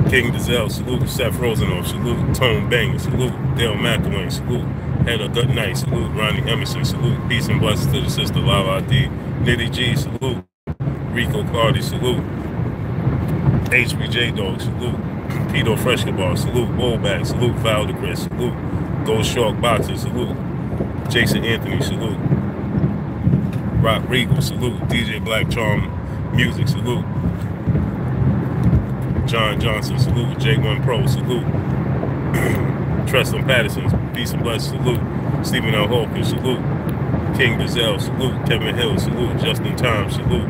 King Dizelle, salute. Seth Rosenoff, salute. Tone Bang, salute. Dale McElwain, salute. Had a good night, salute. Ronnie Emerson, salute. Peace and blessings to the sister Lava ID. Nitty G, salute. Rico Clardy, salute. HBJ Dog, salute. Pito Freshkabar, salute. Bullback, salute. Val de Chris, salute. Ghost Shark Boxer, salute. Jason Anthony, salute. Rock Regal, salute. DJ Black Charm Music, salute. John Johnson, salute. J1 Pro, salute. Treston Patterson, peace and blessings, salute. Stephen L. Hawkins, salute. King Dizelle, salute. Kevin Hill, salute. Justin Time, salute.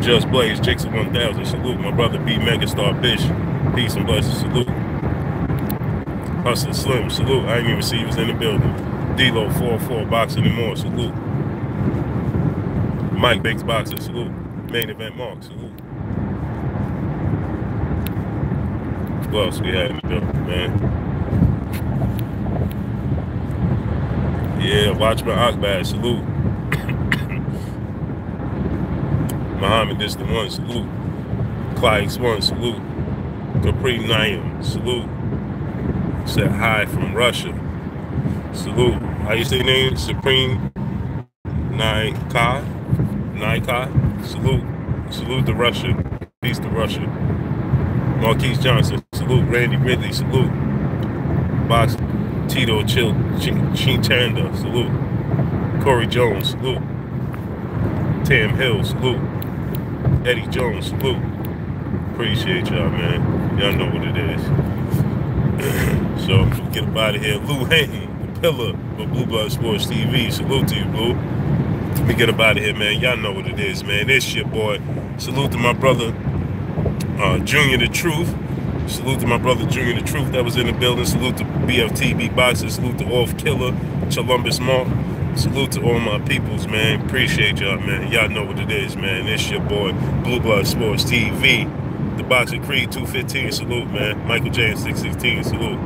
Just Blaze, Jackson 1000, salute. My brother B Megastar Bish, peace and blessings, salute. Hustler Slim, salute. I didn't even see he was in the building. D-Lo 404 Boxing and More, salute. Mike Bakes Boxing, salute. Main Event Mark, salute. What else we had in the building, man? Yeah, Watchman Akbar, salute. Muhammad is the one, salute. Clyde X1, salute. Capri Naim, salute. Said hi from Russia. Salute. How you say your name? Supreme Naika. Salute. Salute to Russia. Peace to Russia. Marquise Johnson. Salute. Randy Ridley. Salute. Box Tito Chintanda. Salute. Corey Jones. Salute. Tam Hill. Salute. Eddie Jones. Salute. Appreciate y'all, man. Y'all know what it is. So, we'll get up out of here. Lou Hayton, the pillar of Blue Blood Sports TV. Salute to you, Blue. Let me get up out of here, man. Y'all know what it is, man. It's your boy. Salute to my brother, Junior the Truth. Salute to my brother, Junior the Truth, that was in the building. Salute to BFTB Boxing. Salute to Off Killer, Columbus Mark. Salute to all my peoples, man. Appreciate y'all, man. Y'all know what it is, man. It's your boy, Blue Blood Sports TV. The Boxing Creed 215, salute, man. Michael James 616, salute.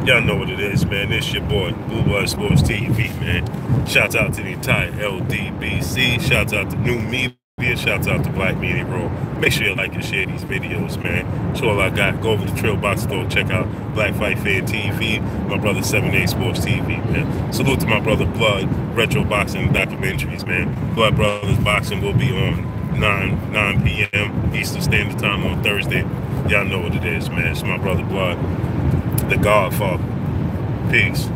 Y'all know what it is, man. It's your boy, Blue Blood Sports TV, man. Shouts out to the entire LDBC. Shouts out to New Media. Shouts out to Black Media Raw. Make sure you like and share these videos, man. That's all I got. Go over to Trail Box Store. Check out Black Fight Fan TV. My brother 7A Sports TV, man. Salute to my brother Blood Retro Boxing Documentaries, man. Blood Brothers Boxing will be on 9 p.m. Eastern Standard Time on Thursday. Y'all know what it is, man. It's my brother Blood, the Godfather. Peace.